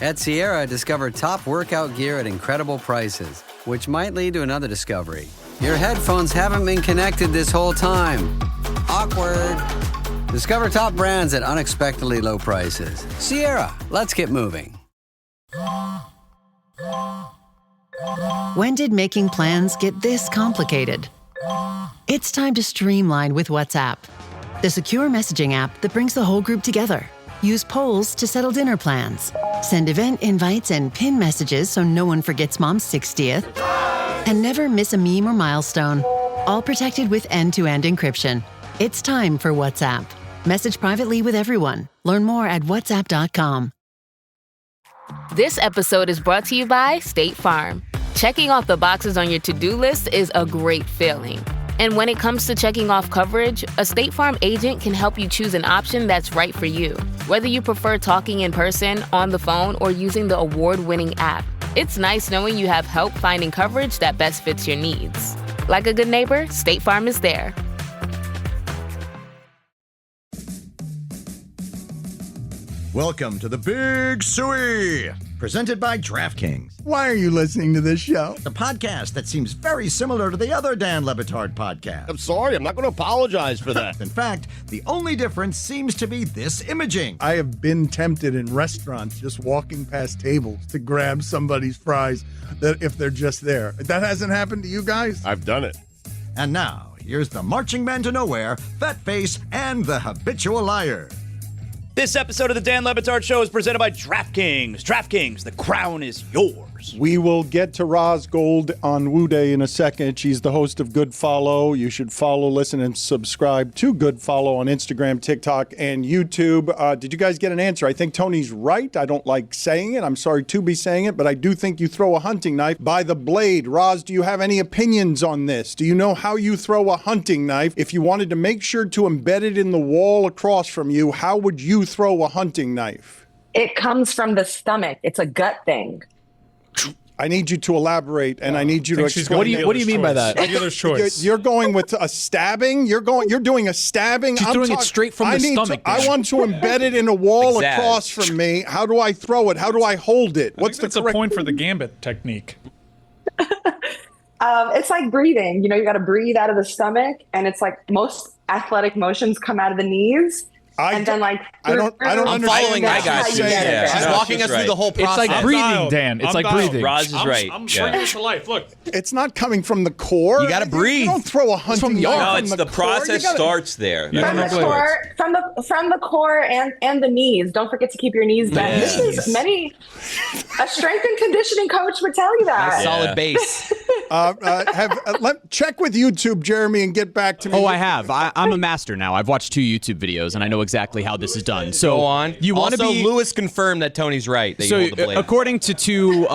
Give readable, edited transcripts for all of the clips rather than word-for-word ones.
At Sierra, discover top workout gear at incredible prices, which might lead to another discovery. Your headphones haven't been connected this whole time. Awkward. Discover top brands at unexpectedly low prices. Sierra, let's get moving. When did making plans get this complicated? It's time to streamline with WhatsApp, the secure messaging app that brings the whole group together. Use polls to settle dinner plans. Send event invites and pin messages so no one forgets Mom's 60th. And never miss a meme or milestone. All protected with end-to-end encryption. It's time for WhatsApp. Message privately with everyone. Learn more at whatsapp.com. This episode is brought to you by State Farm. Checking off the boxes on your to-do list is a great feeling. And when it comes to checking off coverage, a State Farm agent can help you choose an option that's right for you. Whether you prefer talking in person, on the phone, or using the award-winning app, it's nice knowing you have help finding coverage that best fits your needs. Like a good neighbor, State Farm is there. Welcome to the Big Suey, presented by DraftKings, Why are you listening to this show? the podcast that seems very similar to the other Dan Le Batard podcast. I'm sorry, I'm not going to apologize for that. In fact, the only difference seems to be this imaging. I have been tempted in restaurants just walking past tables to grab somebody's fries that if they're just there. That hasn't happened to you guys? I've done it. And now, here's the marching man to nowhere, Fat Face, and the habitual liar. This episode of the Dan Le Batard Show is presented by DraftKings. DraftKings, the crown is yours. We will get to Roz Gold-Onwude in a second. She's the host of Good Follow. You should follow, listen, and subscribe to Good Follow on Instagram, TikTok, and YouTube. Did you guys get an answer? I think Tony's right. I don't like saying it. I'm sorry to be saying it, but I do think you throw a hunting knife by the blade. Roz, do you have any opinions on this? Do you know how you throw a hunting knife? If you wanted to make sure to embed it in the wall across from you, how would you throw a hunting knife? It comes from the stomach. It's a gut thing. I need you to elaborate, and I need you to explain. What do you mean by that? Dealer's choice. You're going with a stabbing. You're doing a stabbing. She's throwing it straight from the stomach. I want to embed it in a wall across from me. How do I throw it? How do I hold it? What's the correct point for the gambit technique? It's like breathing. You got to breathe out of the stomach, and it's like most athletic motions come out of the knees. I don't I'm understand. following my guy. She's walking us through the whole process. It's like breathing, Dan. It's like breathing. Roz is right. I'm bringing it to life. Look. It's not coming from the core. You got to breathe. You don't throw a hunting knife No, from it's the core. process starts there. From the core and the knees. Don't forget to keep your knees bent. This is a strength and conditioning coach would tell you that. Nice solid base. Check with YouTube, Jeremy, and get back to me. Oh, I have. I'm a master now. I've watched 2 YouTube videos, and I know exactly how this is done. So go on. You want to also, be Lewis confirmed that Tony's right. That so you hold the blade. according to 2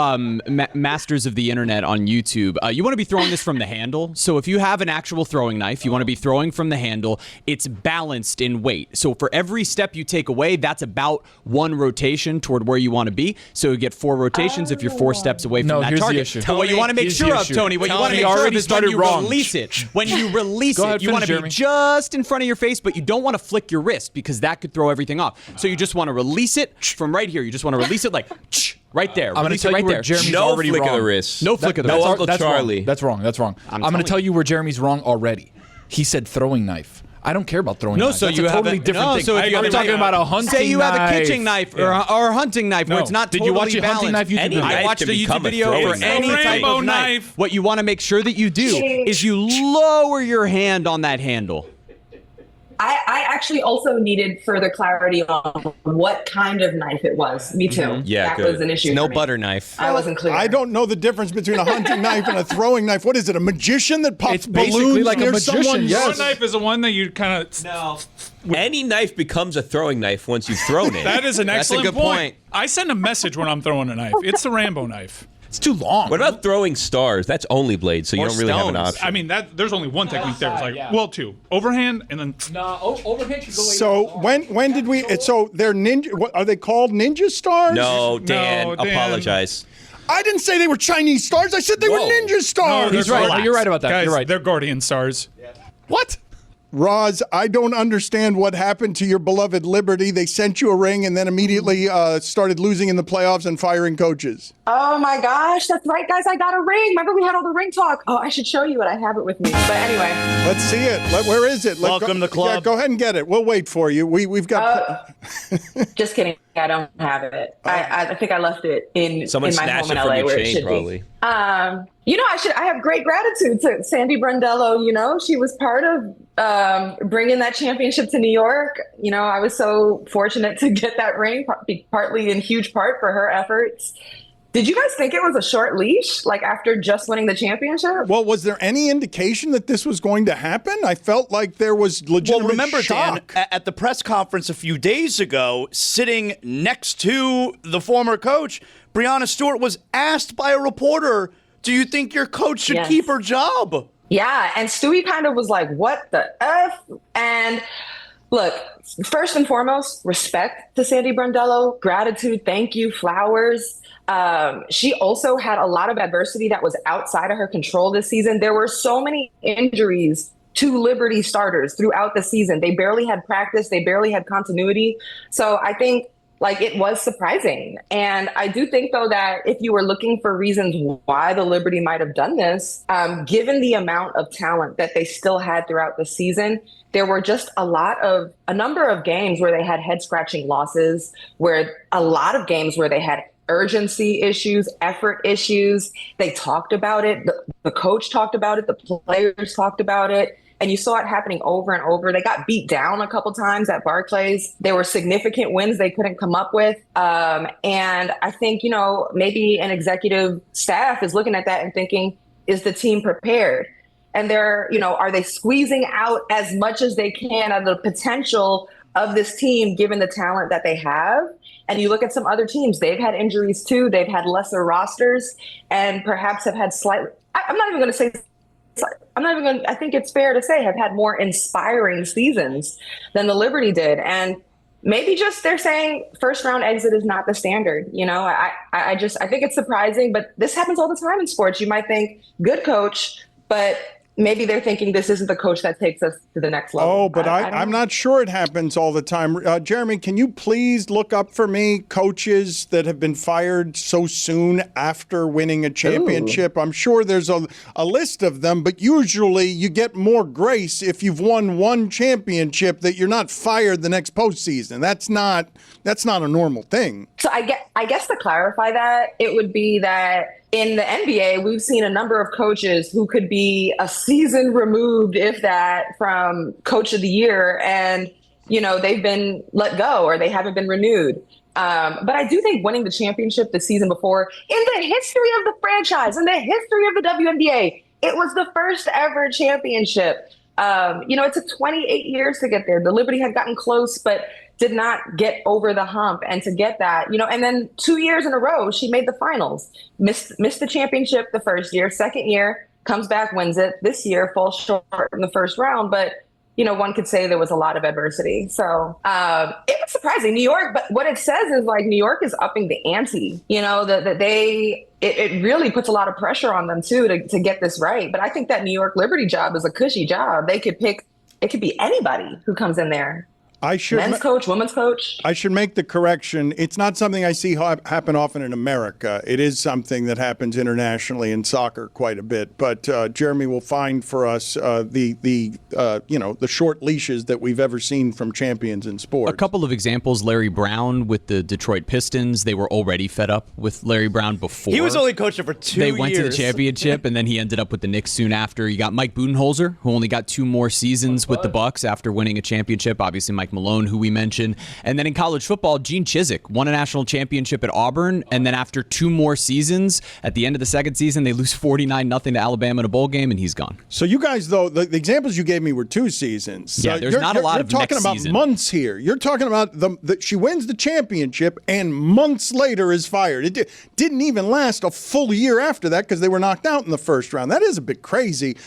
masters of the internet on YouTube, you want to be throwing this from the handle. So if you have an actual throwing knife, you want to be throwing from the handle. It's balanced in weight. So for every step you take away, that's about 1 rotation toward where you want to be. So you get 4 rotations if you're 4 steps away from that here's target. the issue. But what you want to make sure of, Tony, what you want to make sure of is when you release it. When you release it, you want to be just in front of your face, but you don't want to flick your wrist because that could throw everything off. So you just want to release it from right here. You just want to release it like right there. I'm going to tell you where Jeremy's already wrong. No flick of the wrist. No flick of the no wrist. Uncle Charlie. That's wrong. I'm going to tell you where Jeremy's wrong already. He said throwing knife. I don't care about throwing knives. So that's you a have totally different thing. So if I'm talking about a hunting knife. Say you have a kitchen knife or a hunting knife where it's not totally balanced. Did you watch a hunting knife YouTube video? I watched a YouTube video for any type of knife. What you want to make sure that you do is you lower your hand on that handle. I actually also needed further clarity on what kind of knife it was. Me too. Yeah, that was an issue. No for me. butter knife. I wasn't clear. I don't know the difference between a hunting knife and a throwing knife. What is it? A magician that pops It's basically balloons like a near magician. someone? Yes. Throwing knife is the one that you kind of. No. Any knife becomes a throwing knife once you've thrown it. That is an excellent That's a good point. I send a message when I'm throwing a knife. It's the Rambo knife. It's too long. What about throwing stars? That's only blade, so you don't really have an option. I mean, there's only one technique there. It's like, well, 2. Overhand and then. No, overhand should go away. So when did we? So they're ninja. What, are they called ninja stars? No, Dan, apologize. I didn't say they were Chinese stars. I said they were ninja stars. No, He's right. You're right about that. Guys, You're right. They're Guardian stars. What? Roz, I don't understand what happened to your beloved Liberty. They sent you a ring and then immediately started losing in the playoffs and firing coaches. Oh my gosh, that's right, guys. I got a ring. Remember we had all the ring talk. Oh, I should show you it. I have it with me. But anyway. Let's see it. Where is it? Welcome to the club. Yeah, go ahead and get it. We'll wait for you. We've got... Just kidding. I don't have it. I think I left it in my home in LA where it should be. I have great gratitude to Sandy Brondello. She was part of bringing that championship to New York. I was so fortunate to get that ring, partly in huge part for her efforts. Did you guys think it was a short leash, like after just winning the championship? Well, was there any indication that this was going to happen? I felt like there was legitimate remember, shock. Dan, at the press conference a few days ago, sitting next to the former coach, Breanna Stewart was asked by a reporter, do you think your coach should keep her job? Yeah, and Suey kind of was like, what the F? And look, first and foremost, respect to Sandy Brondello, gratitude, thank you, flowers. She also had a lot of adversity that was outside of her control this season. There were so many injuries to Liberty starters throughout the season. They barely had practice. They barely had continuity. So I think it was surprising. And I do think, though, that if you were looking for reasons why the Liberty might have done this, given the amount of talent that they still had throughout the season, there were just a number of games where they had head scratching losses, a lot of games where they had urgency issues, effort issues. They talked about it. The coach talked about it. The players talked about it. And you saw it happening over and over. They got beat down a couple times at Barclays. There were significant wins they couldn't come up with. And I think, maybe an executive staff is looking at that and thinking, is the team prepared? And are they squeezing out as much as they can of the potential of this team, given the talent that they have? And you look at some other teams, they've had injuries too. They've had lesser rosters and perhaps have had I think it's fair to say have had more inspiring seasons than the Liberty did. And maybe just they're saying first round exit is not the standard. I think it's surprising, but this happens all the time in sports. You might think good coach, but maybe they're thinking this isn't the coach that takes us to the next level. Oh, but I'm not sure it happens all the time. Jeremy, can you please look up for me coaches that have been fired so soon after winning a championship? Ooh. I'm sure there's a list of them, but usually you get more grace if you've won one championship that you're not fired the next postseason. That's not a normal thing. So I guess to clarify that, it would be that in the NBA, we've seen a number of coaches who could be a season removed, if that, from coach of the year. And, they've been let go or they haven't been renewed. But I do think winning the championship the season before, in the history of the franchise, in the history of the WNBA, it was the first ever championship. It took 28 years to get there. The Liberty had gotten close, but did not get over the hump. And to get that, and then 2 years in a row, she made the finals, missed the championship the first year, second year, comes back, wins it. This year, falls short in the first round. But, one could say there was a lot of adversity. So it was surprising. New York, but what it says is New York is upping the ante, it really puts a lot of pressure on them too, to get this right. But I think that New York Liberty job is a cushy job. They could pick, it could be anybody who comes in there. Men's coach, women's coach. I should make the correction. It's not something I see happen often in America. It is something that happens internationally in soccer quite a bit. But Jeremy will find for us the short leashes that we've ever seen from champions in sports. A couple of examples: Larry Brown with the Detroit Pistons. They were already fed up with Larry Brown before. He was only coaching for 2 years. They went to the championship, and then he ended up with the Knicks soon after. You got Mike Budenholzer, who only got 2 more seasons with the Bucks after winning a championship. Obviously, Mike Malone, who we mentioned. And then in college football, Gene Chizik won a national championship at Auburn, and then after 2 more seasons, at the end of the second season, they lose 49-0 to Alabama in a bowl game, and he's gone. So you guys, though, the examples you gave me were 2 seasons. Yeah, there's not a lot of next season. You're talking about months here. You're talking about she wins the championship, and months later is fired. It didn't even last a full year after that because they were knocked out in the first round. That is a bit crazy.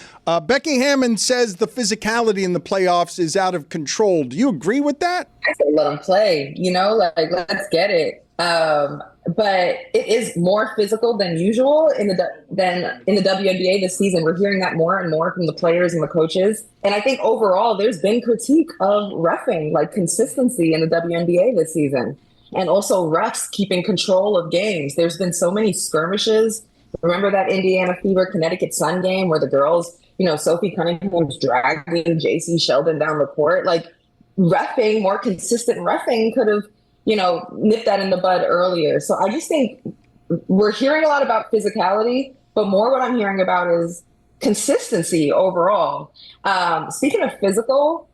Becky Hammond says the physicality in the playoffs is out of control. Do you agree with that? I say let them play, let's get it. But it is more physical than usual in the WNBA this season. We're hearing that more and more from the players and the coaches. And I think overall, there's been critique of reffing, like consistency in the WNBA this season, and also refs keeping control of games. There's been so many skirmishes. Remember that Indiana Fever Connecticut Sun game where the girls, Sophie Cunningham was dragging JC Sheldon down the court? Like, reffing, more consistent reffing could have, nip that in the bud earlier. So I just think we're hearing a lot about physicality, but more what I'm hearing about is consistency overall. Speaking of physical,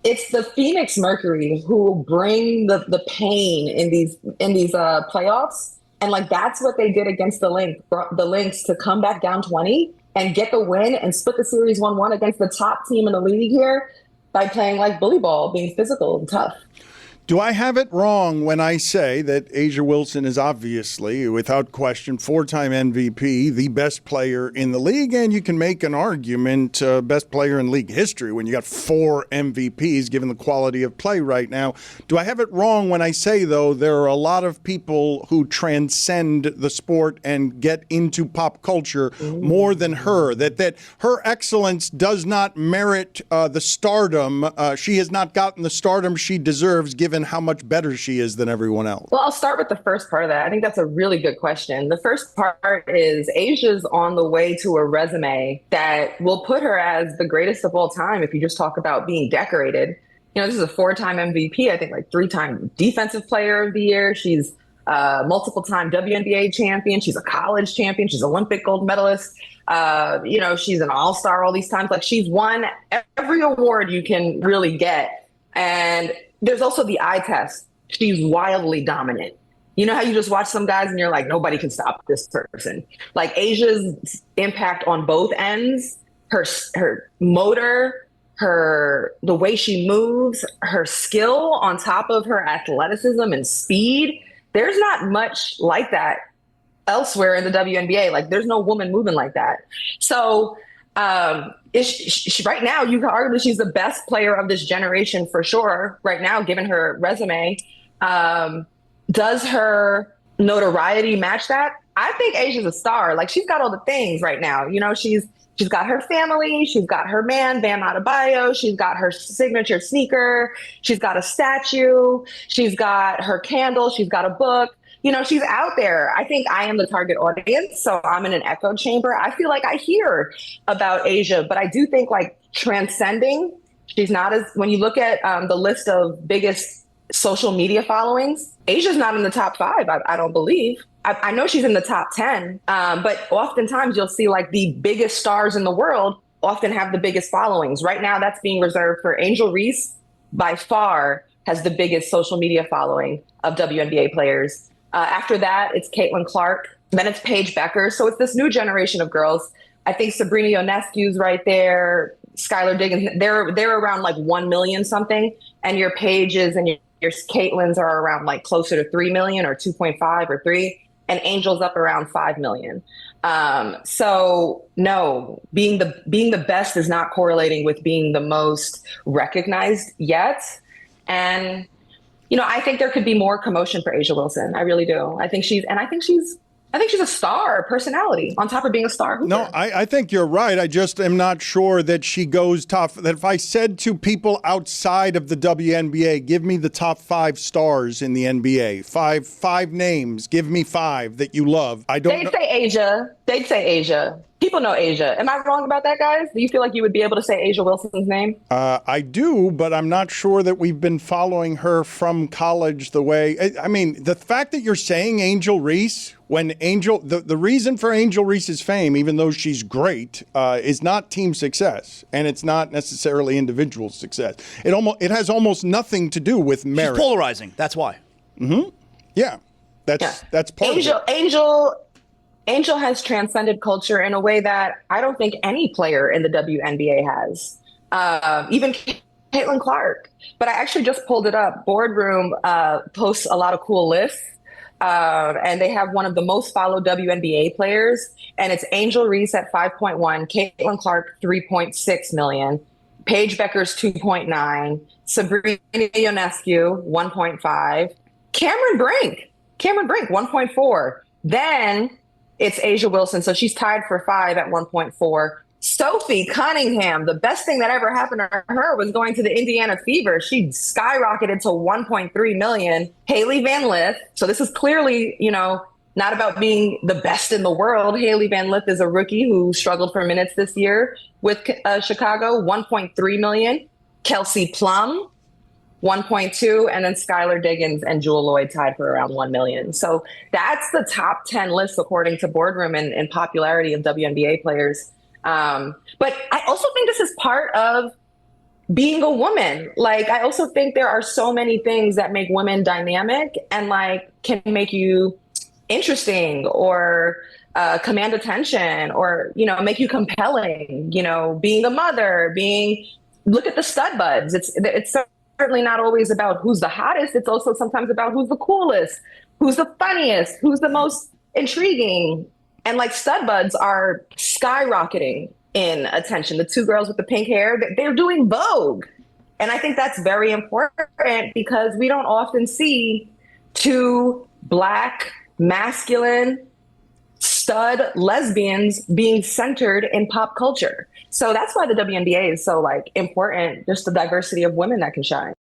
it's the Phoenix Mercury who bring the pain in these playoffs. And like, that's what they did against the Lynx to come back down 20 and get the win and split the series 1-1 against the top team in the league here by playing like bully ball, being physical and tough. Do I have it wrong when I say that A'ja Wilson is obviously, without question, 4-time MVP, the best player in the league? And you can make an argument, best player in league history when you got 4 MVPs, given the quality of play right now. Do I have it wrong when I say, though, there are a lot of people who transcend the sport and get into pop culture more than her, that her excellence does not merit the stardom. She has not gotten the stardom she deserves, given how much better she is than everyone else? Well, I'll start with the first part of that. I think that's a really good question. The first part is A'ja's on the way to a resume that will put her as the greatest of all time if you just talk about being decorated. This is a 4-time MVP, I think like 3-time defensive player of the year. She's multiple-time WNBA champion. She's a college champion. She's Olympic gold medalist. She's an all-star all these times. Like, she's won every award you can really get. And there's also the eye test. She's wildly dominant. You know how you just watch some guys and you're like, nobody can stop this person. Like, A'ja's impact on both ends, her motor, the way she moves, her skill on top of her athleticism and speed. There's not much like that elsewhere in the WNBA. Like, there's no woman moving like that. So right now, you can argue she's the best player of this generation for sure. Right now, given her resume, does her notoriety match that? I think A'ja's a star. Like, she's got all the things right now. She's got her family. She's got her man, Bam Adebayo. She's got her signature sneaker. She's got a statue. She's got her candle. She's got a book. She's out there. I think I am the target audience, so I'm in an echo chamber. I feel like I hear about A'ja, but I do think, like, transcending, she's not as, when you look at the list of biggest social media followings, A'ja's not in the top 5, I don't believe. I know she's in the top 10, but oftentimes you'll see, like, the biggest stars in the world often have the biggest followings. Right now, that's being reserved for Angel Reese. By far has the biggest social media following of WNBA players. After that, it's Caitlin Clark. Then it's Paige Becker. So it's this new generation of girls. I think Sabrina Ionescu's right there. Skylar Diggins. They're around like 1 million something. And your Paiges and your Caitlins are around like closer to 3 million or 2.5 or 3. And Angel's up around 5 million. So no, being the best is not correlating with being the most recognized yet. And I think there could be more commotion for A'ja Wilson. I really do. I think she's a star personality on top of being a star hooper. No, I think you're right. I just am not sure that she goes top. That if I said to people outside of the WNBA, give me the top 5 stars in the NBA, five names, give me 5 that you love. They'd say A'ja. People know A'ja. Am I wrong about that, guys? Do you feel like you would be able to say A'ja Wilson's name? I do, but I'm not sure that we've been following her from college the way. I mean, the fact that you're saying Angel Reese, when the reason for Angel Reese's fame, even though she's great, is not team success, and it's not necessarily individual success. It has almost nothing to do with merit. She's polarizing. That's why. Mm-hmm. Yeah, that's part of it. Angel has transcended culture in a way that I don't think any player in the WNBA has, even Caitlin Clark. But I actually just pulled it up. Boardroom posts a lot of cool lists, and they have one of the most followed WNBA players, and it's Angel Reese at 5.1, Caitlin Clark 3.6 million, Paige Becker's 2.9, Sabrina Ionescu 1.5, Cameron Brink Cameron Brink, 1.4. Then it's Asia Wilson. So she's tied for 5 at 1.4. Sophie Cunningham, the best thing that ever happened to her was going to the Indiana Fever. She skyrocketed to 1.3 million. Haley Van Lith. So this is clearly, not about being the best in the world. Haley Van Lith is a rookie who struggled for minutes this year with Chicago, 1.3 million. Kelsey Plum, 1.2, and then Skylar Diggins and Jewel Lloyd tied for around 1 million. So that's the top 10 list according to Boardroom and popularity of WNBA players. But I also think this is part of being a woman. Like, I also think there are so many things that make women dynamic and like can make you interesting or command attention or, make you compelling, being a mother, look at the stud buds. It's certainly not always about who's the hottest. It's also sometimes about who's the coolest, who's the funniest, who's the most intriguing. And like stud buds are skyrocketing in attention. The 2 girls with the pink hair, they're doing Vogue. And I think that's very important because we don't often see 2 Black, masculine, stud lesbians being centered in pop culture. So that's why the WNBA is so important, just the diversity of women that can shine.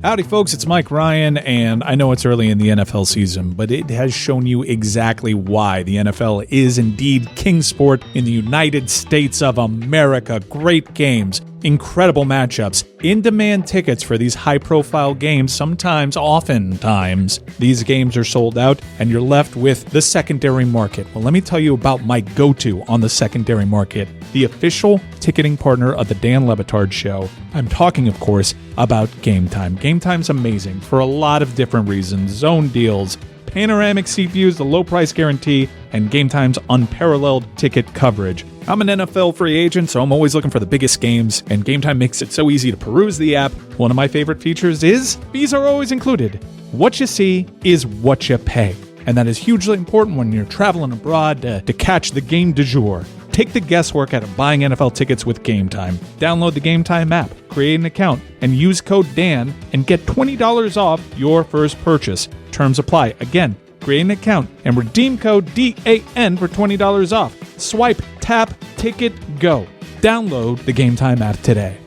Howdy, folks. It's Mike Ryan, and I know it's early in the NFL season, but it has shown you exactly why the NFL is indeed king sport in the United States of America. Great games, incredible matchups, in-demand tickets for these high-profile games. Oftentimes, these games are sold out, and you're left with the secondary market. Well, let me tell you about my go-to on the secondary market, the official ticketing partner of the Dan Le Batard Show. I'm talking, of course, about Game Time. Game Time's amazing for a lot of different reasons. Zone deals, panoramic seat views, the low price guarantee, and Game Time's unparalleled ticket coverage. I'm an NFL free agent, so I'm always looking for the biggest games, and Game Time makes it so easy to peruse the app. One of my favorite features is fees are always included. What you see is what you pay, and that is hugely important when you're traveling abroad to catch the game du jour. Take the guesswork out of buying NFL tickets with Game Time. Download the Game Time app, create an account, and use code DAN and get $20 off your first purchase. Terms apply. Again, create an account and redeem code DAN for $20 off. Swipe, tap, ticket, go. Download the Game Time app today.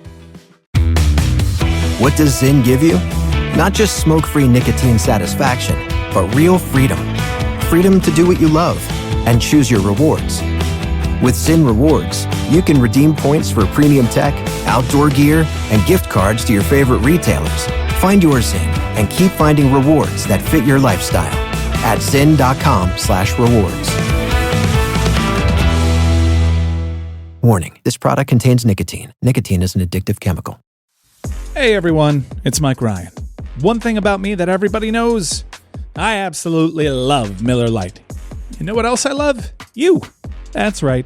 What does Zyn give you? Not just smoke-free nicotine satisfaction, but real freedom. Freedom to do what you love and choose your rewards. With Zyn Rewards, you can redeem points for premium tech, outdoor gear, and gift cards to your favorite retailers. Find your Zyn and keep finding rewards that fit your lifestyle at zyn.com/rewards. Warning, this product contains nicotine. Nicotine is an addictive chemical. Hey everyone, it's Mike Ryan. One thing about me that everybody knows, I absolutely love Miller Lite. You know what else I love? You. That's right,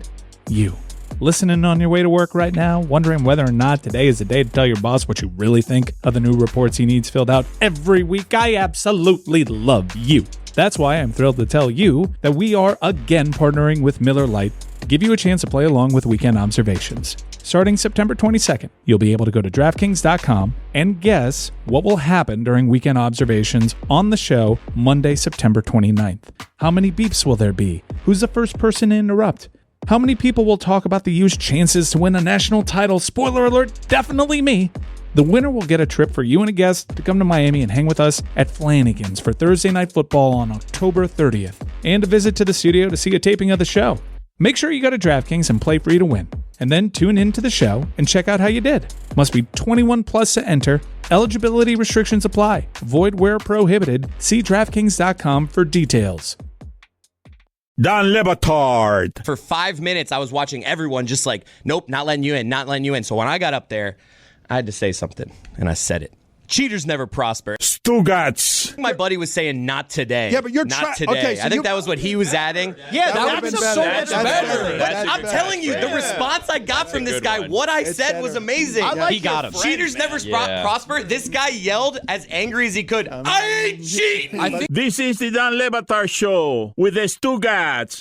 you. Listening on your way to work right now, wondering whether or not today is the day to tell your boss what you really think of the new reports he needs filled out every week. I absolutely love you. That's why I'm thrilled to tell you that we are again partnering with Miller Lite to give you a chance to play along with Weekend Observations. Starting September 22nd, you'll be able to go to DraftKings.com and guess what will happen during Weekend Observations on the show Monday, September 29th. How many beeps will there be? Who's the first person to interrupt? How many people will talk about the huge chances to win a national title? Spoiler alert, definitely me. The winner will get a trip for you and a guest to come to Miami and hang with us at Flanagan's for Thursday Night Football on October 30th, and a visit to the studio to see a taping of the show. Make sure you go to DraftKings and play free to win, and then tune in to the show and check out how you did. Must be 21 plus to enter. Eligibility restrictions apply. Void where prohibited. See DraftKings.com for details. Dan Le Batard. For 5 minutes, I was watching everyone just like, nope, not letting you in, not letting you in. So when I got up there, I had to say something, and I said it. Cheaters never prosper. Stugats. My buddy was saying, not today. Yeah, but you're not today. Okay, so I think that was what he was adding. Yeah, that would have been so much better. But I'm telling you, the response I got from this guy, what I said was amazing. He got him. Cheaters never prosper. This guy yelled as angry as he could, I ain't cheating. This is the Dan Le Batard Show with the Stugats.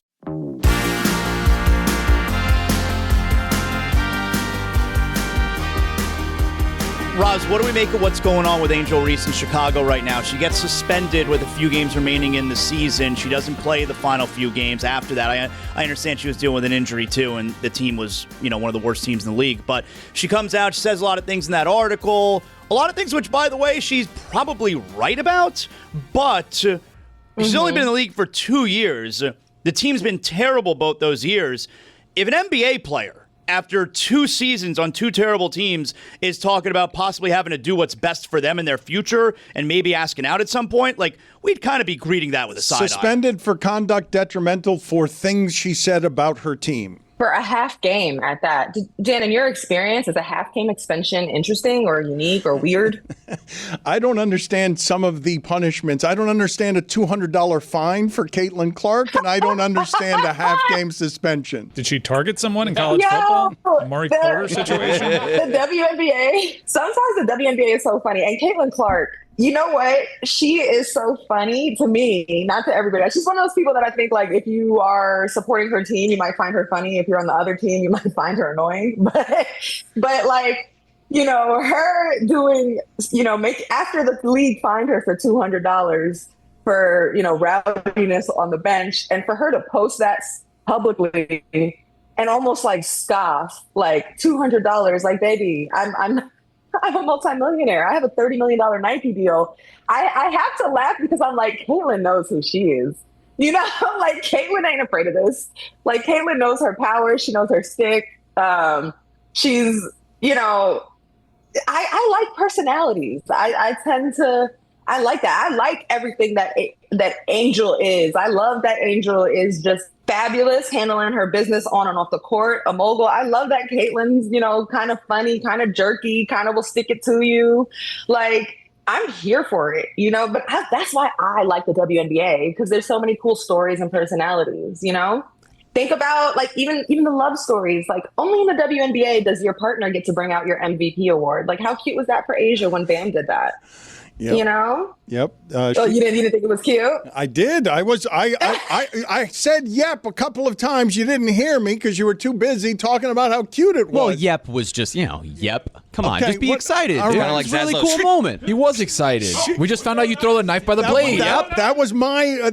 Roz, what do we make of what's going on with Angel Reese in Chicago right now? She gets suspended with a few games remaining in the season. She doesn't play the final few games after that. I understand she was dealing with an injury, too, and the team was, one of the worst teams in the league. But she comes out, she says a lot of things in that article, a lot of things which, by the way, she's probably right about, but she's only been in the league for 2 years. The team's been terrible both those years. If an NBA player, after 2 seasons on 2 terrible teams, is talking about possibly having to do what's best for them in their future and maybe asking out at some point, we'd kind of be greeting that with a side eye. Suspended for conduct detrimental for things she said about her team. For a half game at that. Jan, in your experience, is a half game suspension interesting or unique or weird? I don't understand some of the punishments. I don't understand a $200 fine for Caitlin Clark, and I don't understand a half game suspension. Did she target someone in college football? A Maury Porter situation? The WNBA. Sometimes the WNBA is so funny. And Caitlin Clark, you know what? She is so funny to me, not to everybody. She's one of those people that I think, if you are supporting her team, you might find her funny. If you're on the other team, you might find her annoying. But her doing, after the league fined her for $200 for, rowdiness on the bench, and for her to post that publicly and almost scoff, $200, baby, I'm a multimillionaire. I have a $30 million Nike deal. I have to laugh because I'm Caitlin knows who she is. Caitlin ain't afraid of this. Caitlin knows her power. She knows her stick. She's, I like personalities. I like that. I like everything that Angel is. I love that Angel is just fabulous, handling her business on and off the court, a mogul. I love that Caitlin's, kind of funny, kind of jerky, kind of will stick it to you. I'm here for it, but that's why I like the WNBA, because there's so many cool stories and personalities, Think about even the love stories. Only in the WNBA does your partner get to bring out your MVP award. How cute was that for Asia when Bam did that? Yep. Yep. You didn't think it was cute? I did. I said yep a couple of times. You didn't hear me because you were too busy talking about how cute it was. Well, yep was just, yep. Come on, just be excited. All Dude. right. Kind of like a really cool moment. He was excited. We just found out you throw the knife by the blade. That was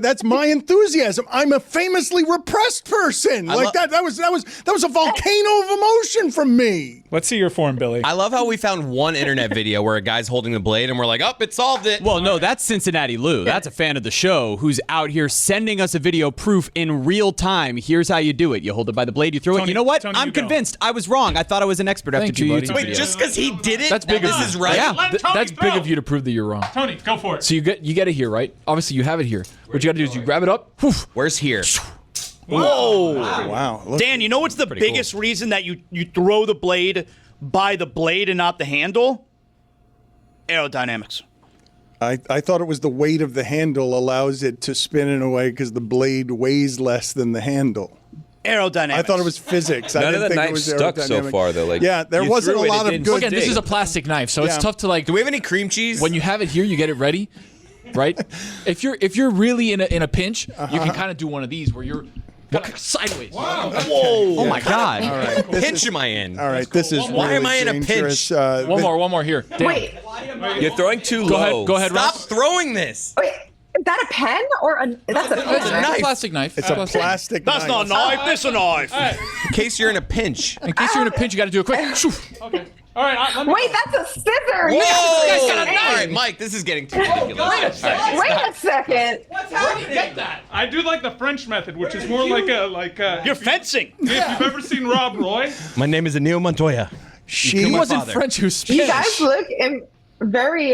that's my enthusiasm. I'm a famously repressed person. That was a volcano of emotion from me. Let's see your form, Billy. I love how we found one internet video where a guy's holding the blade and we're like, it solved it. Well, no, that's Cincinnati Lou. That's a fan of the show who's out here sending us a video proof in real time. Here's how you do it. You hold it by the blade, you throw it. You know what? I'm convinced. I was wrong. I thought I was an expert after 2 YouTube videos. Wait, just because he did it? That's big of you. This is right? Yeah, that's big of you to prove that you're wrong. Tony, go for it. So you get it here, right? Obviously, you have it here. What you got to do is you grab it up. Poof. Where's here? Whoa. Wow. Dan, you know what's the biggest reason that you throw the blade by the blade and not the handle? Aerodynamics. I thought it was the weight of the handle allows it to spin in a way because the blade weighs less than the handle. Aerodynamics. I thought it was physics. I didn't think it was stuck so far, though. There wasn't a lot of good. Again, this is a plastic knife, so it's tough to Do we have any cream cheese? When you have it here, you get it ready, right? If you're really in a pinch, you can kind of do one of these where you're sideways. Wow. Whoa. Oh my God. All right. Pinch am I in? All right. This is Why am I in a dangerous. pinch? One more here. Dan. Wait. You're throwing too low. Go ahead, Stop Ross. throwing this. Wait, is that a pen or that's a pen? It's a plastic knife. It's a plastic knife. That's not a knife. This is a knife. In case you're in a pinch. In case you're in a pinch, you got to do it quick. Okay. All right. Wait, that's a scissor. Whoa! Yes, All right, Mike, this is getting too ridiculous. Wait a second. What's happening? Get that. I do like the French method, which is more like a. You're fencing. If you've ever seen Rob Roy. My name is Anil Montoya. He wasn't French. He was Spanish. You guys look very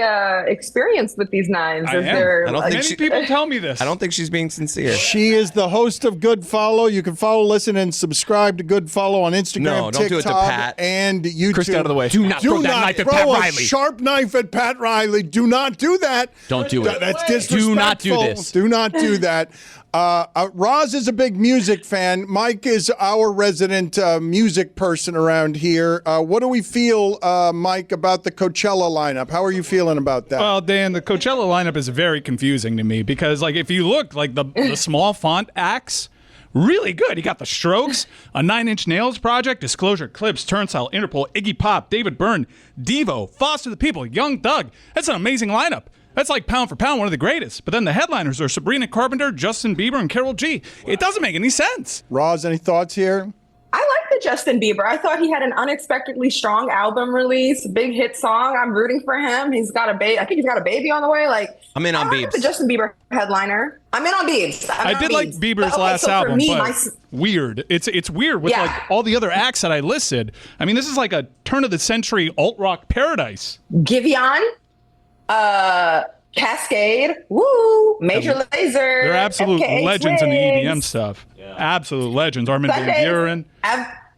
experienced with these knives. I am. I don't think Many people tell me this. I don't think she's being sincere. She is the host of Good Follow. You can follow, listen, and subscribe to Good Follow on Instagram, No, don't TikTok, do it to Pat. and YouTube. Chris, get out of the way. Do not throw that knife at Pat throw a Riley. sharp knife at Pat Riley. Do not do that. Don't do it. That's disrespectful. Do not do this. Do not do that. Roz is a big music fan. Mike is our resident music person around here. What do we feel, Mike, about the Coachella lineup? How are you feeling about that? Well, Dan, the Coachella lineup is very confusing to me because, if you look, the small font acts really good. You got The Strokes, a 9 Inch Nails project, Disclosure, Clips, Turnstile, Interpol, Iggy Pop, David Byrne, Devo, Foster the People, Young Thug. That's an amazing lineup. That's like pound for pound one of the greatest. But then the headliners are Sabrina Carpenter, Justin Bieber, and Karol G. It doesn't make any sense. Roz, any thoughts here? I like the Justin Bieber. I thought he had an unexpectedly strong album release, big hit song. I'm rooting for him. He's got a baby. I think he's got a baby on the way. I'm in on Biebs. The Justin Bieber headliner. I'm in on Biebs. I did like Bieber's last album, but weird. It's weird with like all the other acts that I listed. I mean, this is like a turn of the century alt rock paradise. Giveon, Cascade, woo, Major Lazer. They're absolute FKA legends in the Twigs. EDM stuff. Yeah. Absolute legends. Armin van Sunday- Buuren.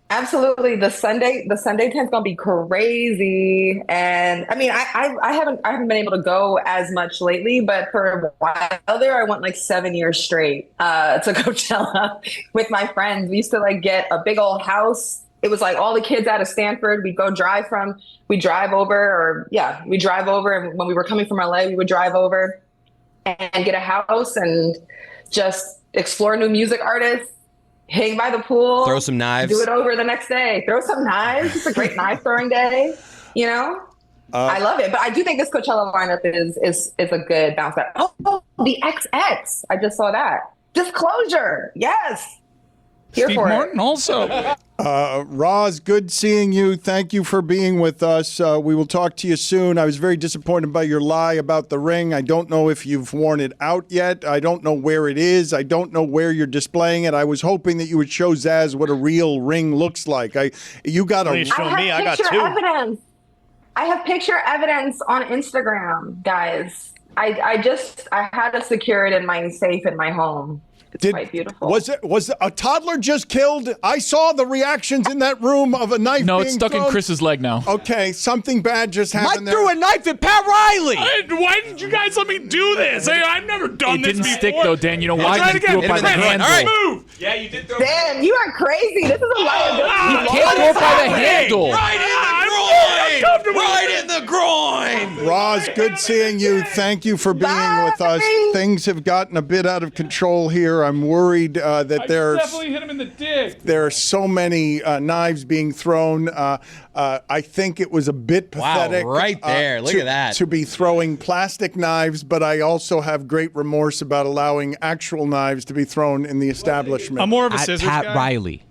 Absolutely, the Sunday 10's gonna be crazy, and I mean, I haven't been able to go as much lately, but for a while there, I went like 7 years straight to Coachella with my friends. We used to like get a big old house. It was like all the kids out of Stanford. We'd drive over, and when we were coming from LA, we would drive over and get a house and just explore new music artists. Hang by the pool. Throw some knives. Do it over the next day. Throw some knives. It's a great knife throwing day. You know? I love it. But I do think this Coachella lineup is a good bounce back. Oh, the XX. I just saw that. Disclosure. Yes. Here Steve for Martin it. also. Roz, good seeing you. Thank you for being with us. We will talk to you soon. I was very disappointed by your lie about the ring. I don't know if you've worn it out yet. I don't know where it is. I don't know where you're displaying it. I was hoping that you would show Zaz what a real ring looks like. You got a. Show me. I got two. Evidence. I have picture evidence on Instagram, guys. I had to secure it in my safe in my home. It's quite beautiful. Was a toddler just killed? I saw the reactions in that room of a knife. No, being it's stuck thrown. in Chris's leg now. Okay, something bad just happened Mike threw a knife at Pat Riley. Why did you guys let me do this? Hey, I've never done this before. It didn't stick though, Dan. You know why? Try it You again. threw it by the handle. All right. Move. Yeah, you did throw. Dan, you are crazy. This is a liability. You can't throw it by the handle. Right in the groin. Roz, good seeing you. Thank you for being with us. Things have gotten a bit out of control here. I'm worried that Definitely hit him in the dick. there are so many knives being thrown. I think it was a bit pathetic. Wow, right there. Look at that. To be throwing plastic knives, but I also have great remorse about allowing actual knives to be thrown in the establishment. I'm more of a At scissors Pat guy. Riley.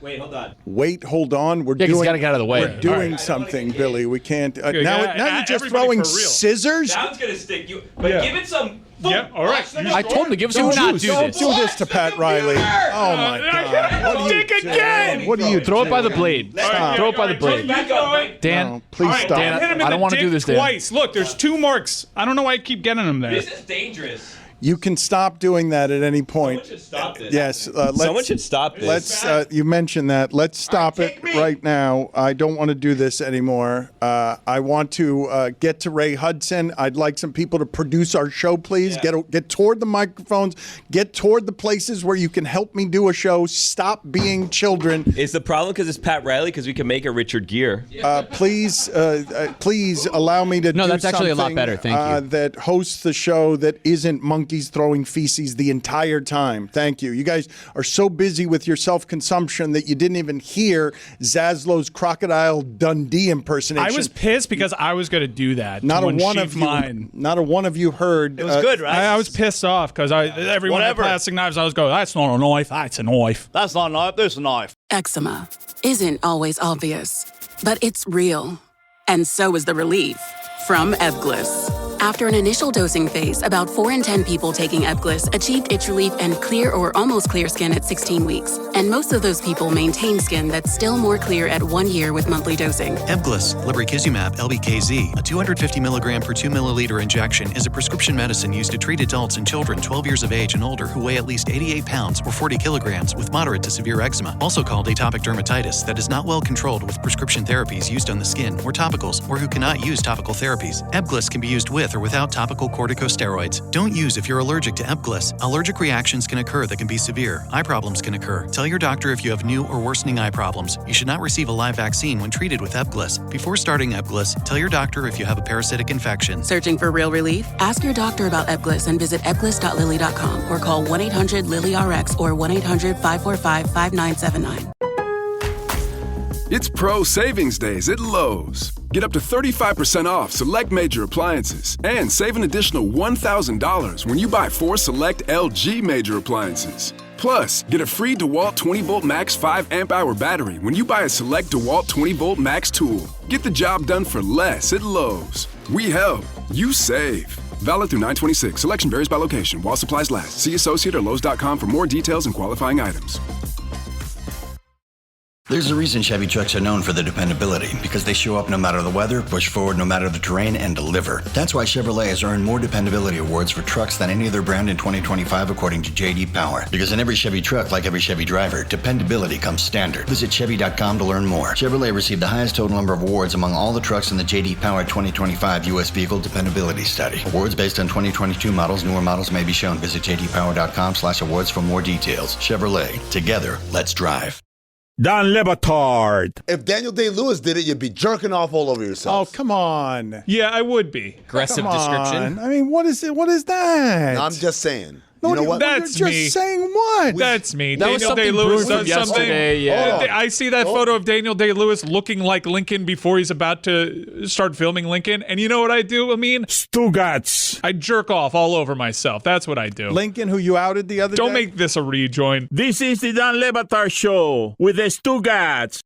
Wait, hold on. Wait, hold on. We're Yeah, 'cause doing. he's gotta get out of the way. We're doing All right. something, Billy. We can't. Okay, now yeah, you're just everybody throwing for real. scissors. Sounds gonna stick you, but Yeah. give it some. Yeah, all right. I told him to give us some Do not juice. do Don't this. do this to Pat Riley. Oh my God! What are you Dick again. doing? What are you Throw it by the blade. Stop. Throw it by the blade. Back up, Mike. Dan, No, please All right, stop. Dan, hit him in I don't the want to do dick this, Dan. twice. Look, there's 2 marks. I don't know why I keep getting them there. This is dangerous. You can stop doing that at any point. Someone should stop this. Yes, Someone should stop this. Let's. You mentioned that. Let's stop it right now. I don't want to do this anymore. I want to get to Ray Hudson. I'd like some people to produce our show, please. Get toward the microphones. Get toward the places where you can help me do a show. Stop being children. Is the problem because it's Pat Riley? Because we can make a Richard Gere. Please allow me to. No, do that's actually a lot something, better. Thank you. That hosts the show that isn't monkeys throwing feces the entire time. Thank you. You guys are so busy with your self-consumption that you didn't even hear Zaslow's Crocodile Dundee impersonation. I was pissed because I was going to do that. Not to a one of unsheath you. mine. Not a one of you heard. It was good, right? I was pissed off because everyone had plastic knives. I was going, that's not a knife. That's a knife. That's not a knife. There's a knife. Eczema isn't always obvious, but it's real. And so is the relief from Ebglyss. After an initial dosing phase, about 4 in 10 people taking Ebglyss achieved itch relief and clear or almost clear skin at 16 weeks. And most of those people maintain skin that's still more clear at 1 year with monthly dosing. Ebglyss, lebrikizumab LBKZ, a 250 milligram per 2 milliliter injection, is a prescription medicine used to treat adults and children 12 years of age and older who weigh at least 88 pounds or 40 kilograms with moderate to severe eczema, also called atopic dermatitis, that is not well controlled with prescription therapies used on the skin or topicals, or who cannot use topical therapies. Ebglyss can be used with with or without topical corticosteroids. Don't use if you're allergic to Ebglyss. Allergic reactions can occur that can be severe. Eye problems can occur. Tell your doctor if you have new or worsening eye problems. You should not receive a live vaccine when treated with Ebglyss. Before starting Ebglyss, tell your doctor if you have a parasitic infection. Searching for real relief? Ask your doctor about Ebglyss and visit ebglyss.lilly.com or call 1-800-LILY-RX or 1-800-545-5979. It's Pro Savings Days at Lowe's. Get up to 35% off select major appliances and save an additional $1,000 when you buy 4 select LG major appliances. Plus, get a free DeWalt 20-volt max 5 amp-hour battery when you buy a select DeWalt 20-volt max tool. Get the job done for less at Lowe's. We help. You save. Valid through 9/26. Selection varies by location. While supplies last. See associate or Lowe's.com for more details and qualifying items. There's a reason Chevy trucks are known for their dependability, because they show up no matter the weather, push forward no matter the terrain, and deliver. That's why Chevrolet has earned more dependability awards for trucks than any other brand in 2025, according to J.D. Power. Because in every Chevy truck, like every Chevy driver, dependability comes standard. Visit Chevy.com to learn more. Chevrolet received the highest total number of awards among all the trucks in the J.D. Power 2025 U.S. Vehicle Dependability Study. Awards based on 2022 models. Newer models may be shown. Visit JDPower.com/awards for more details. Chevrolet. Together, let's drive. Don Batard. If Daniel Day-Lewis did it, you'd be jerking off all over yourself. Oh, come on. Yeah, I would be. Aggressive Come description. on. I mean, what is it? What is that? No, I'm just saying. No, you know what? That's You're me. just saying what? That's me. That was Daniel something Day-Lewis brewed does from something. yesterday, yeah. I see that photo of Daniel Day-Lewis looking like Lincoln before he's about to start filming Lincoln. And you know what I do, Amin? Stugats. I jerk off all over myself. That's what I do. Lincoln, who you outed the other Don't day? make this a rejoin. This is the Don Batard Show with the Stugats.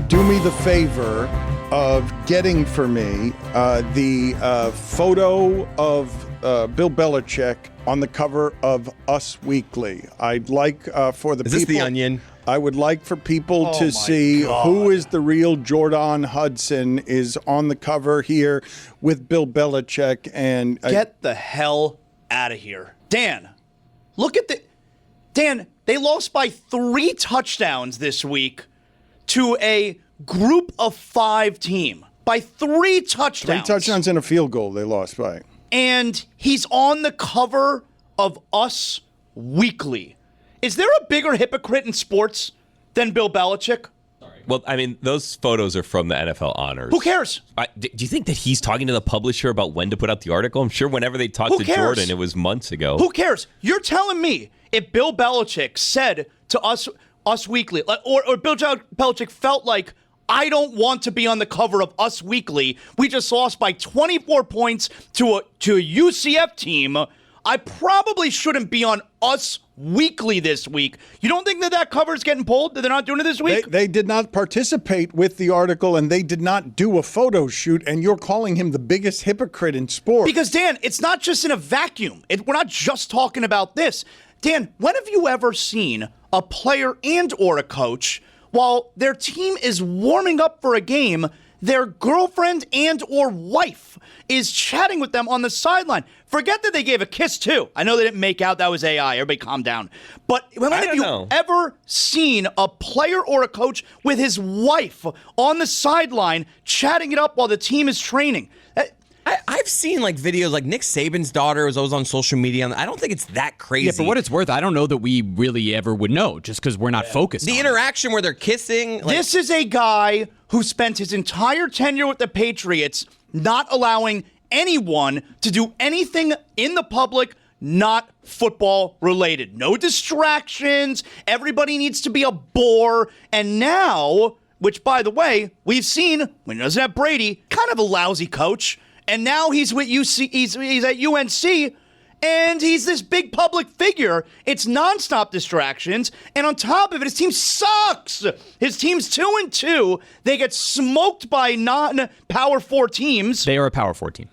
Do me the favor of getting for me the photo of Bill Belichick on the cover of Us Weekly. I'd like for the Is people. this The Onion? I would like for people to see who is the real Jordan Hudson is on the cover here with Bill Belichick. And Get the hell out of here. Dan, look at Dan, they lost by 3 touchdowns this week to a group of 5 team. By 3 touchdowns. 3 touchdowns and a field goal they lost by. And he's on the cover of Us Weekly. Is there a bigger hypocrite in sports than Bill Belichick? Well, I mean, those photos are from the NFL honors. Who cares? Do you think that he's talking to the publisher about when to put out the article? I'm sure whenever they talked to cares? Jordan, it was months ago. Who cares? You're telling me if Bill Belichick said to Us Weekly, or Bill Belichick felt like, I don't want to be on the cover of Us Weekly. We just lost by 24 points to a UCF team. I probably shouldn't be on Us Weekly this week. You don't think that cover is getting pulled? That they're not doing it this week? They did not participate with the article, and they did not do a photo shoot, and you're calling him the biggest hypocrite in sports. Because, Dan, it's not just in a vacuum. We're not just talking about this. Dan, when have you ever seen a player and or a coach, while their team is warming up for a game, their girlfriend and or wife is chatting with them on the sideline? Forget that they gave a kiss, too. I know they didn't make out. That was AI. Everybody calm down. But when have you ever seen a player or a coach with his wife on the sideline chatting it up while the team is training? I've seen like videos, like Nick Saban's daughter was always on social media. I don't think it's that crazy. Yeah, for what it's worth, I don't know that we really ever would know, just because we're not focused on the interaction where they're kissing. This is a guy who spent his entire tenure with the Patriots not allowing anyone to do anything in the public not football related. No distractions. Everybody needs to be a bore. And now, which by the way, we've seen when he doesn't have Brady, kind of a lousy coach. And now he's with UC. He's at UNC, and he's this big public figure. It's nonstop distractions, and on top of it, his team sucks. His team's 2-2. They get smoked by non-Power 4 teams. They are a Power 4 team.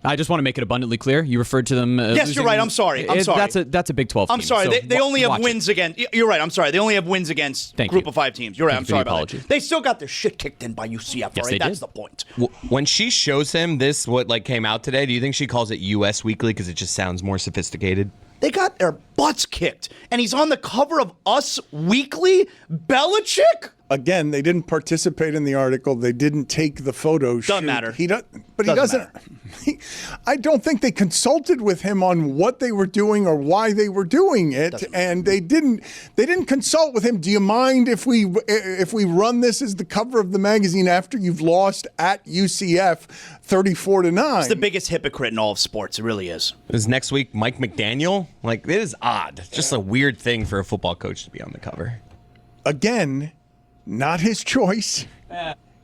I just want to make it abundantly clear. You referred to them. Yes, you're right. I'm sorry. That's a Big 12 team. I'm sorry. So they only have watch wins against. You're right. I'm sorry. They only have wins against group of 5 teams. You're right. I'm sorry about that. They still got their shit kicked in by UCF. Yes, right? That's the point. When she shows him this, what came out today, do you think she calls it U.S. Weekly because it just sounds more sophisticated? They got their butts kicked, and he's on the cover of Us Weekly. Belichick? Again, they didn't participate in the article. They didn't take the photo. Doesn't matter. He doesn't. I don't think they consulted with him on what they were doing or why they were doing it, and they didn't consult with him. Do you mind if we run this as the cover of the magazine after you've lost at UCF 34-9? It's the biggest hypocrite in all of sports. It really is. Is next week Mike McDaniel? Like, it is odd. It's just a weird thing for a football coach to be on the cover. Again, not his choice.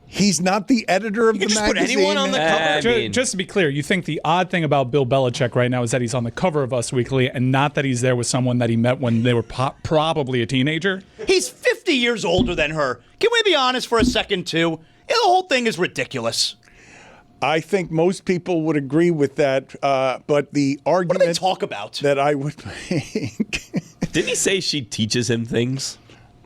He's not the editor of the magazine. Put anyone on the cover. Just to be clear, you think the odd thing about Bill Belichick right now is that he's on the cover of Us Weekly and not that he's there with someone that he met when they were probably a teenager? He's 50 years older than her. Can we be honest for a second, too? The whole thing is ridiculous. I think most people would agree with that, but the argument what do they talk about? That I would make. Didn't he say she teaches him things?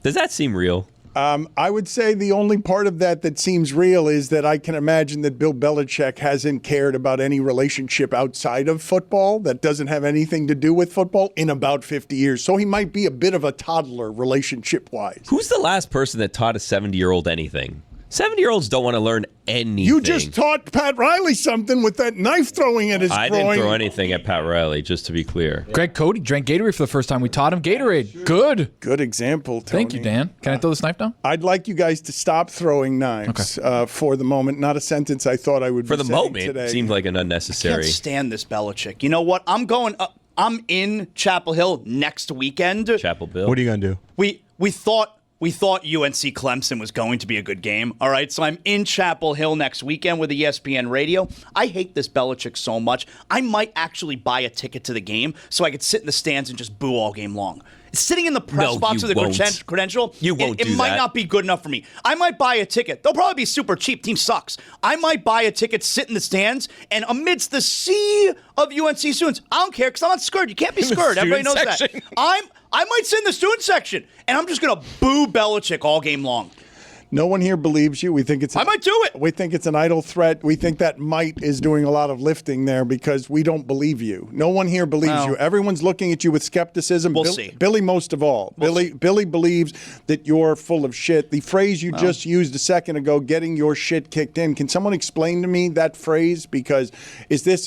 Does that seem real? I would say the only part of that seems real is that I can imagine that Bill Belichick hasn't cared about any relationship outside of football that doesn't have anything to do with football in about 50 years. So he might be a bit of a toddler relationship-wise. Who's the last person that taught a 70-year-old anything? 70-year-olds don't want to learn anything. You just taught Pat Riley something with that knife throwing at his groin. I didn't throw anything at Pat Riley, just to be clear. Greg Cody drank Gatorade for the first time. We taught him Gatorade. Good. Good example, Tony. Thank you, Dan. Can I throw this knife down? I'd like you guys to stop throwing knives for the moment. Not a sentence I thought I would be saying today. For the moment, it seemed like an unnecessary. I can't stand this Belichick. You know what? I'm in Chapel Hill next weekend. Chapel Bill. What are you going to do? We thought UNC Clemson was going to be a good game. All right, so I'm in Chapel Hill next weekend with ESPN Radio. I hate this Belichick so much. I might actually buy a ticket to the game so I could sit in the stands and just boo all game long. Sitting in the press box with a credential, it might not be good enough for me. I might buy a ticket. They'll probably be super cheap. Team sucks. I might buy a ticket, sit in the stands, and amidst the sea of UNC students, I don't care because I'm not scared. You can't be scared. Everybody knows that. I might sit in the student section, and I'm just going to boo Belichick all game long. No one here believes you. We think it's. I might do it. We think it's an idle threat. We think that might is doing a lot of lifting there because we don't believe you. No one here believes you. Everyone's looking at you with skepticism. We'll see. Billy most of all. Billy believes that you're full of shit. The phrase you just used a second ago, getting your shit kicked in. Can someone explain to me that phrase? Because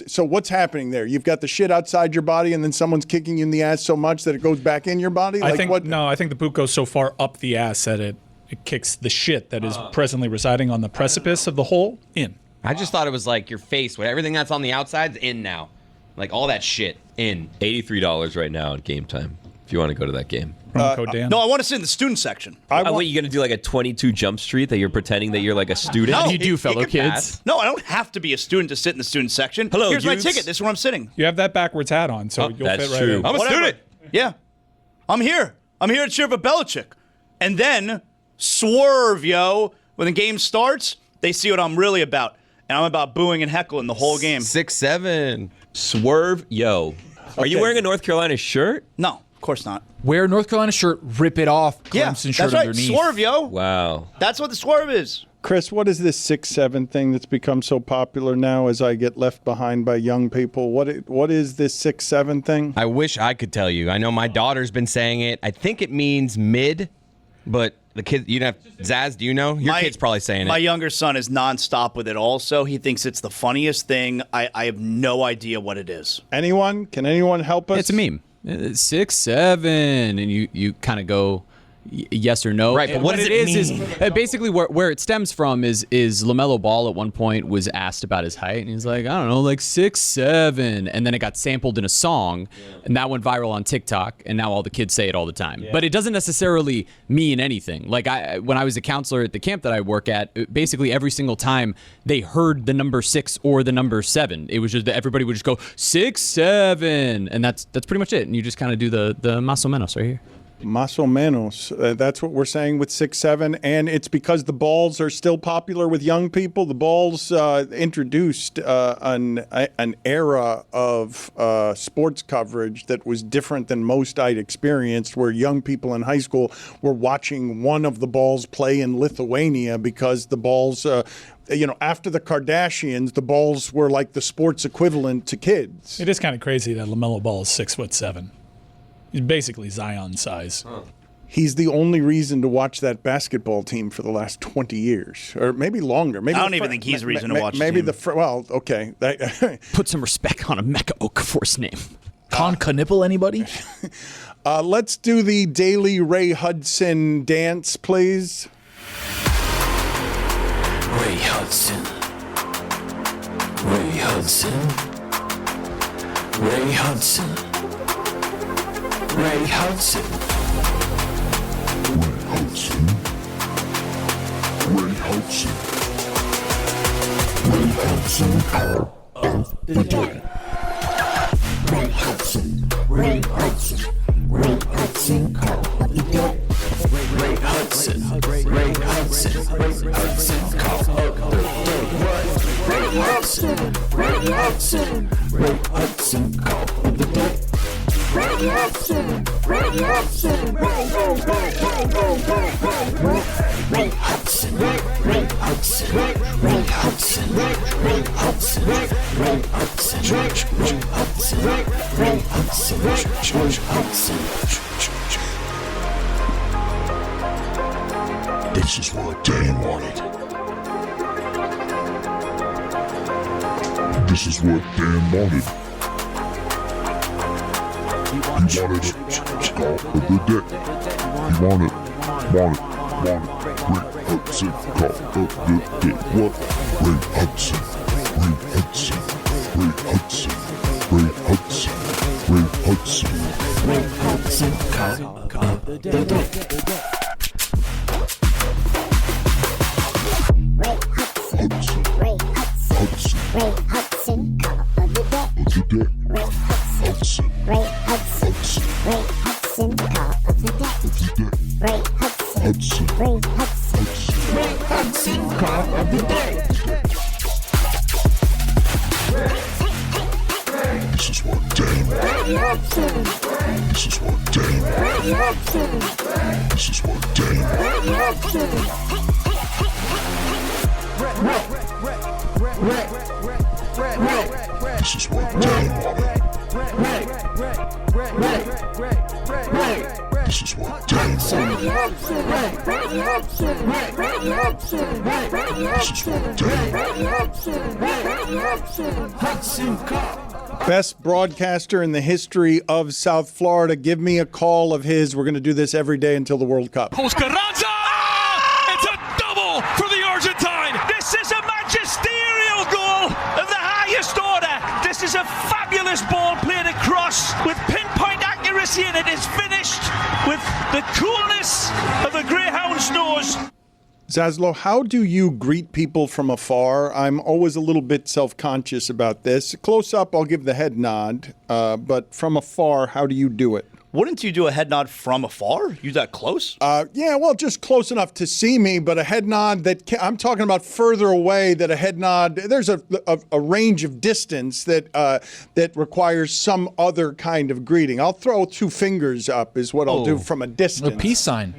so what's happening there? You've got the shit outside your body and then someone's kicking you in the ass so much that it goes back in your body? I think the boot goes so far up the ass that it kicks the shit that is presently residing on the precipice of the hole in. I just thought it was like your face, with everything that's on the outside's in now. Like all that shit in. $83 right now at game time if you want to go to that game. Dan. No, I want to sit in the student section. Wait, you're going to do like a 22 Jump Street that you're pretending that you're like a student? No, How do you do, fellow kids? No, I don't have to be a student to sit in the student section. Hello, Here's my youths. ticket. This is where I'm sitting. You have that backwards hat on, so you'll that's fit right true. in. I'm a student. Yeah. I'm here. I'm here to cheer for Belichick. And then swerve, yo. When the game starts, they see what I'm really about. And I'm about booing and heckling the whole game. 6-7. Swerve, yo. Are you wearing a North Carolina shirt? No, of course not. Wear a North Carolina shirt, rip it off, Clemson shirt that's right. underneath. Swerve, yo. Wow. That's what the swerve is. Chris, what is this 6-7 thing that's become so popular now as I get left behind by young people? What is this 6-7 thing? I wish I could tell you. I know my daughter's been saying it. I think it means mid, but the kid, Zaz, do you know? Your kid's probably saying it. My younger son is nonstop with it also. He thinks it's the funniest thing. I have no idea what it is. Anyone? Can anyone help us? It's a meme. 6-7, and you kind of go yes or no. Right, but what does it mean? Is basically where it stems from is LaMelo Ball at one point was asked about his height, and he's like, I don't know, like 6'7", and then it got sampled in a song, and that went viral on TikTok, and now all the kids say it all the time. But it doesn't necessarily mean anything. Like when I was a counselor at the camp that I work at, basically every single time they heard the number 6 or the number 7, it was just that everybody would just go 6'7", and that's pretty much it. And you just kind of do the más o menos right here. Más o menos. That's what we're saying with 6'7", and it's because the balls are still popular with young people. The balls introduced an era of sports coverage that was different than most I'd experienced, where young people in high school were watching one of the balls play in Lithuania because the balls, after the Kardashians, the balls were like the sports equivalent to kids. It is kind of crazy that LaMelo Ball is 6'7". He's basically Zion size. He's the only reason to watch that basketball team for the last 20 years, or maybe longer. Maybe I don't even think he's a reason to watch maybe the team. Well, okay. Put some respect on a Mecha Okafor's name. Con Knipple, anybody? Let's do the daily Ray Hudson dance, please. Ray Hudson. Ray Hudson. Ray Hudson. Ray Hudson. Ray Hudson. Ray Hudson. Ray Hudson of the day. Ray Hudson. Ray Hudson. Ray Hudson of the day. Ray Hudson. Ray Hudson. Ray Hudson of the day. Ray Hudson. Ray Hudson. Ray Hudson of the day. Ray Hudson, Ray Hudson, Ray Hudson, Ray Hudson, Ray Hudson, Ray Hudson, Ray Hudson, Ray Hudson, Ray Hudson. This is what Dan wanted. This is what Dan wanted. He wanted it. Call of the day. He wanted. Ray Hudson. Call of the day. What? Ray Hudson. Ray Hudson. Ray Hudson. Ray Hudson. Ray Hudson. Ray Hudson. Call of the day. Ray Hudson. Ray Hudson. Ray Hudson. Call of the day. Ray Hudson. Ray Hudson. Ray Hudson. Call of the day. Ray Hudson. Ray Hudson. Ray Hudson. Call of the day. This is what Dan wanted. This is what Dan wanted. This is what Dan wanted. This is what Dan wanted. This is what Dan wanted. This is what Dan wanted. Best broadcaster in the history of South Florida. Give me a call of his. We're going to do this every day until the World Cup. Carranza! It's a double for the Argentine. This is a magisterial goal of the highest order. This is a fabulous ball played across with pinpoint accuracy, and it is finished with the coolness of a greyhound's nose. Zaslow, how do you greet people from afar? I'm always a little bit self-conscious about this. Close up, I'll give the head nod, but from afar, how do you do it? Wouldn't you do a head nod from afar? You that close? Yeah, well, just close enough to see me, but a head nod I'm talking about further away. That a head nod, there's a range of distance that requires some other kind of greeting. I'll throw two fingers up is what I'll do from a distance. A peace sign.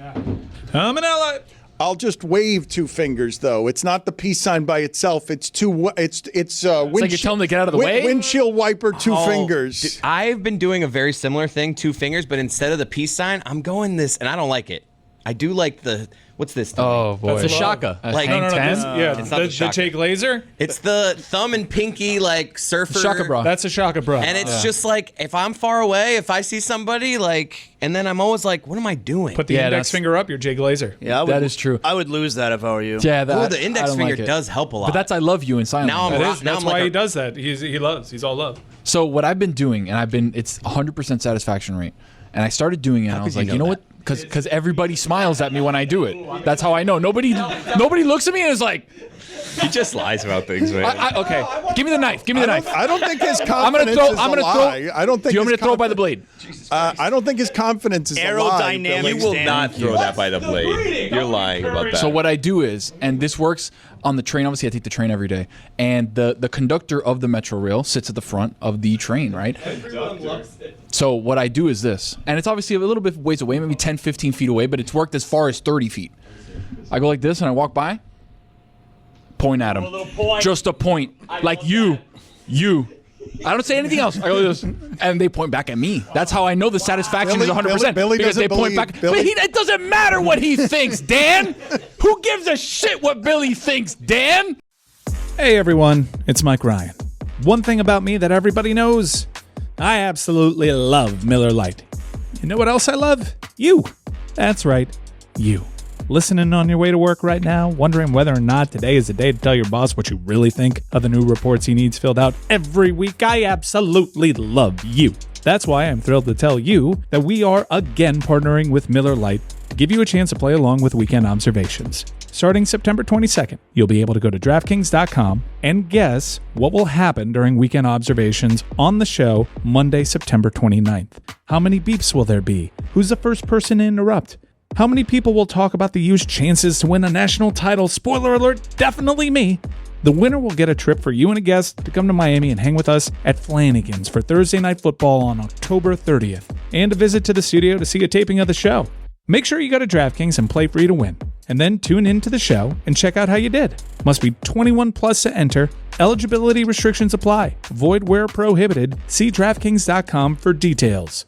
Manila. I'll just wave two fingers, though. It's not the peace sign by itself. It's like you're telling them to get out of the way? Windshield wiper, two fingers. Dude, I've been doing a very similar thing, two fingers, but instead of the peace sign, I'm going this, and I don't like it. I do like the, what's this thing? Oh, boy. That's a shaka. Like, No. it's not The Jake Laser? It's the thumb and pinky, like, surfer. Shaka bra. That's a shaka bra. And it's just like, if I'm far away, if I see somebody, like, and then I'm always like, what am I doing? Put the index finger up, you're Jake Laser. Yeah, that is true. I would lose that if I were you. Yeah, Ooh, the index finger does help a lot. But that's I love you in silence. Now That's why he does that. He loves. He's all love. So what I've been doing, and it's 100% satisfaction rate. And I started doing it, and I was like, you know what? Because everybody smiles at me when I do it. That's how I know. Nobody looks at me and is like, He just lies about things, man. Okay, give me the knife. Give me the knife. I don't think his confidence I'm gonna throw. is I'm a gonna lie. throw. I don't think Do you want me his to throw it by the blade? I don't think his confidence is a lie. Aerodynamics. You will not throw that by the blade. You're lying about that. So what I do is, and this works on the train. Obviously, I take the train every day, and the conductor of the Metro Rail sits at the front of the train, right? So what I do is this, and it's obviously a little bit ways away, maybe 10, 15 feet away, but it's worked as far as 30 feet. I go like this, and I walk by, point at him. Just a point. Like you. I don't say anything else. I go like this, and they point back at me. That's how I know the satisfaction is 100%. Billy because they point back. But it doesn't matter what he thinks, Dan. Who gives a shit what Billy thinks, Dan? Hey everyone, it's Mike Ryan. One thing about me that everybody knows, I absolutely love Miller Lite. You know what else I love? You. That's right, you. Listening on your way to work right now, wondering whether or not today is the day to tell your boss what you really think of the new reports he needs filled out every week. I absolutely love you. That's why I'm thrilled to tell you that we are again partnering with Miller Lite to give you a chance to play along with Weekend Observations. Starting September 22nd, you'll be able to go to DraftKings.com and guess what will happen during Weekend Observations on the show Monday, September 29th. How many beeps will there be? Who's the first person to interrupt? How many people will talk about the U's chances to win a national title? Spoiler alert, definitely me. The winner will get a trip for you and a guest to come to Miami and hang with us at Flanagan's for Thursday Night Football on October 30th, and a visit to the studio to see a taping of the show. Make sure you go to DraftKings and play free to win, and then tune in to the show and check out how you did. Must be 21 plus to enter. Eligibility restrictions apply. Void where prohibited. See DraftKings.com for details.